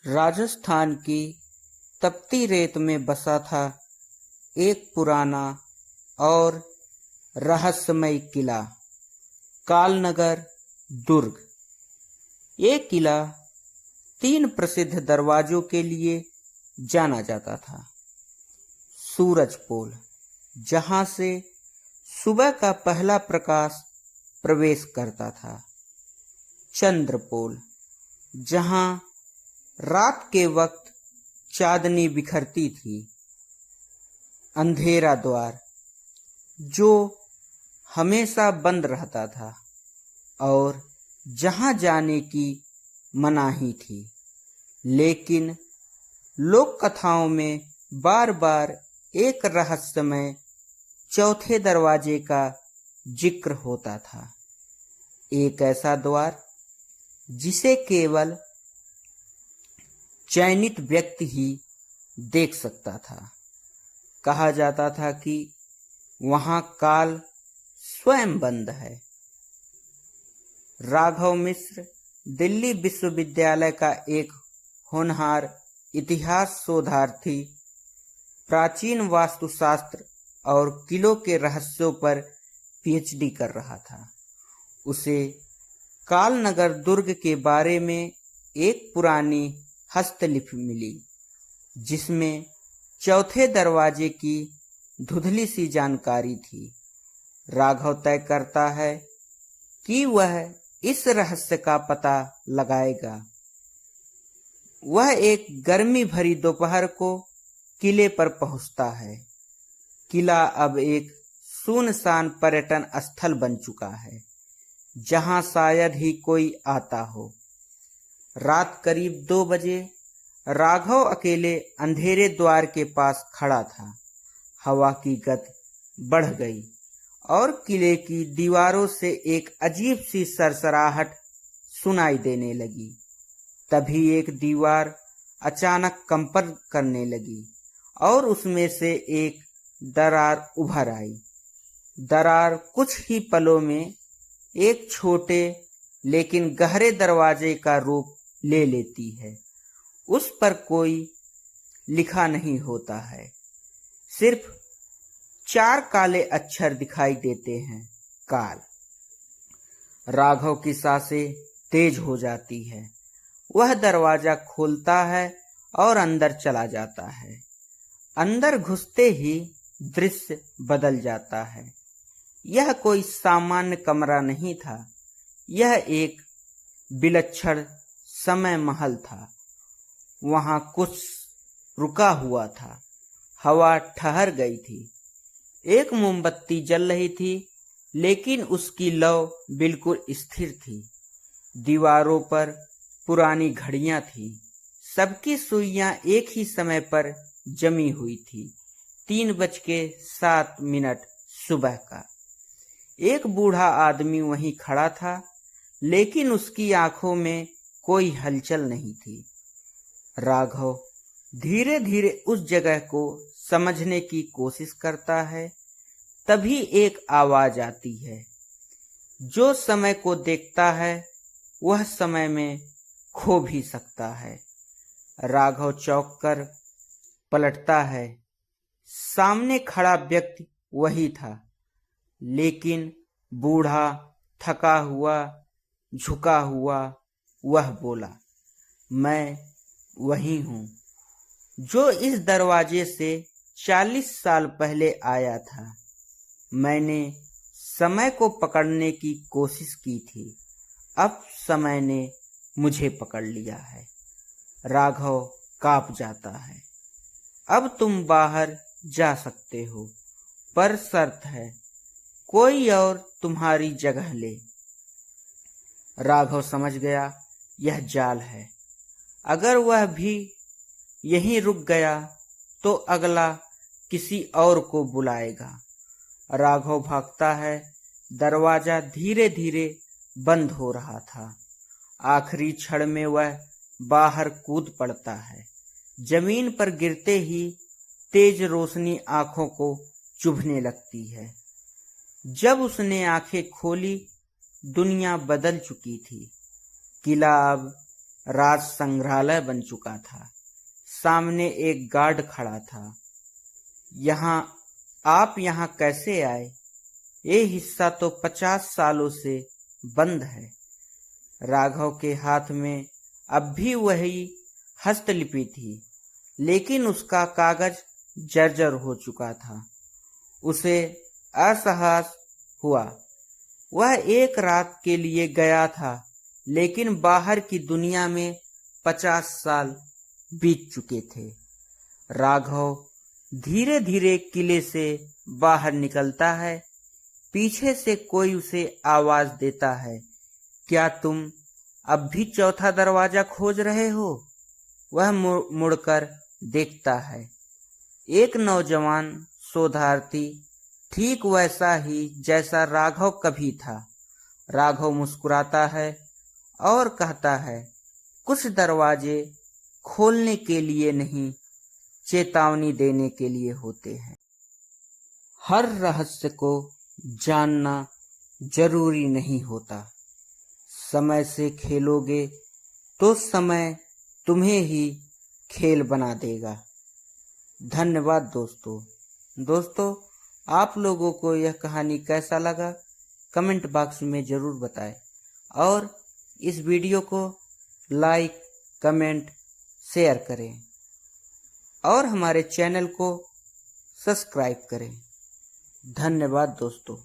राजस्थान की तपती रेत में बसा था एक पुराना और रहस्यमय किला, कालनगर दुर्ग। ये किला 3 प्रसिद्ध दरवाजों के लिए जाना जाता था। सूरज पोल, जहां से सुबह का पहला प्रकाश प्रवेश करता था। चंद्रपोल, जहां रात के वक्त चांदनी बिखरती थी। अंधेरा द्वार, जो हमेशा बंद रहता था और जहां जाने की मनाही थी, लेकिन लोक कथाओं में बार बार एक रहस्यमय चौथे दरवाजे का जिक्र होता था। एक ऐसा द्वार जिसे केवल चयनित व्यक्ति ही देख सकता था। कहा जाता था कि वहां काल स्वयं बंद है। राघव मिश्र दिल्ली विश्वविद्यालय का एक होनहार इतिहास शोधार्थी प्राचीन वास्तुशास्त्र और किलों के रहस्यों पर पीएचडी कर रहा था। उसे कालनगर दुर्ग के बारे में एक पुरानी हस्तलिपि मिली, जिसमें चौथे दरवाजे की धुंधली सी जानकारी थी। राघव तय करता है कि वह इस रहस्य का पता लगाएगा। वह एक गर्मी भरी दोपहर को किले पर पहुंचता है। किला अब एक सुनसान पर्यटन स्थल बन चुका है, जहां शायद ही कोई आता हो। रात करीब 2 बजे राघव अकेले अंधेरे द्वार के पास खड़ा था। हवा की गति बढ़ गई और किले की दीवारों से एक अजीब सी सरसराहट सुनाई देने लगी। तभी एक दीवार अचानक कंपन करने लगी और उसमें से एक दरार उभर आई। दरार कुछ ही पलों में एक छोटे लेकिन गहरे दरवाजे का रूप ले लेती है। उस पर कोई लिखा नहीं होता है, सिर्फ 4 काले अक्षर दिखाई देते हैं, काल। राघव की सांसें तेज हो जाती है। वह दरवाजा खोलता है और अंदर चला जाता है। अंदर घुसते ही दृश्य बदल जाता है। यह कोई सामान्य कमरा नहीं था, यह एक विलक्षण समय महल था। वहां कुछ रुका हुआ था, हवा ठहर गई थी। एक मोमबत्ती जल रही थी, लेकिन उसकी लौ बिल्कुल स्थिर थी। दीवारों पर पुरानी घड़ियां थी, सबकी सुइयां एक ही समय पर जमी हुई थी। 3:07 सुबह का। एक बूढ़ा आदमी वहीं खड़ा था, लेकिन उसकी आंखों में कोई हलचल नहीं थी। राघव धीरे धीरे उस जगह को समझने की कोशिश करता है। तभी एक आवाज आती है। जो समय को देखता है वह समय में खो भी सकता है। राघव चौंक कर पलटता है। सामने खड़ा व्यक्ति वही था, लेकिन बूढ़ा, थका हुआ, झुका हुआ। वह बोला, मैं वही हूं जो इस दरवाजे से 40 साल पहले आया था। मैंने समय को पकड़ने की कोशिश की थी, अब समय ने मुझे पकड़ लिया है। राघव कांप जाता है। अब तुम बाहर जा सकते हो, पर शर्त है, कोई और तुम्हारी जगह ले। राघव समझ गया यह जाल है। अगर वह भी यहीं रुक गया तो अगला किसी और को बुलाएगा। राघव भागता है। दरवाजा धीरे धीरे बंद हो रहा था। आखिरी क्षण में वह बाहर कूद पड़ता है। जमीन पर गिरते ही तेज रोशनी आंखों को चुभने लगती है। जब उसने आंखें खोली, दुनिया बदल चुकी थी। किला अब राज संग्रहालय बन चुका था। सामने एक गार्ड खड़ा था। आप यहाँ कैसे आए? ये हिस्सा तो 50 सालों से बंद है। राघव के हाथ में अब भी वही हस्तलिपि थी, लेकिन उसका कागज जर्जर हो चुका था। उसे असहज हुआ। वह एक रात के लिए गया था, लेकिन बाहर की दुनिया में 50 साल बीत चुके थे। राघव धीरे धीरे किले से बाहर निकलता है। पीछे से कोई उसे आवाज देता है, क्या तुम अब भी चौथा दरवाजा खोज रहे हो? वह मुड़कर देखता है। एक नौजवान शोधार्थी, ठीक वैसा ही जैसा राघव कभी था। राघव मुस्कुराता है और कहता है, कुछ दरवाजे खोलने के लिए नहीं, चेतावनी देने के लिए होते हैं। हर रहस्य को जानना जरूरी नहीं होता। समय से खेलोगे तो समय तुम्हें ही खेल बना देगा। धन्यवाद दोस्तों, आप लोगों को यह कहानी कैसा लगा कमेंट बॉक्स में जरूर बताएं और इस वीडियो को लाइक, कमेंट, शेयर करें और हमारे चैनल को सब्सक्राइब करें। धन्यवाद दोस्तों।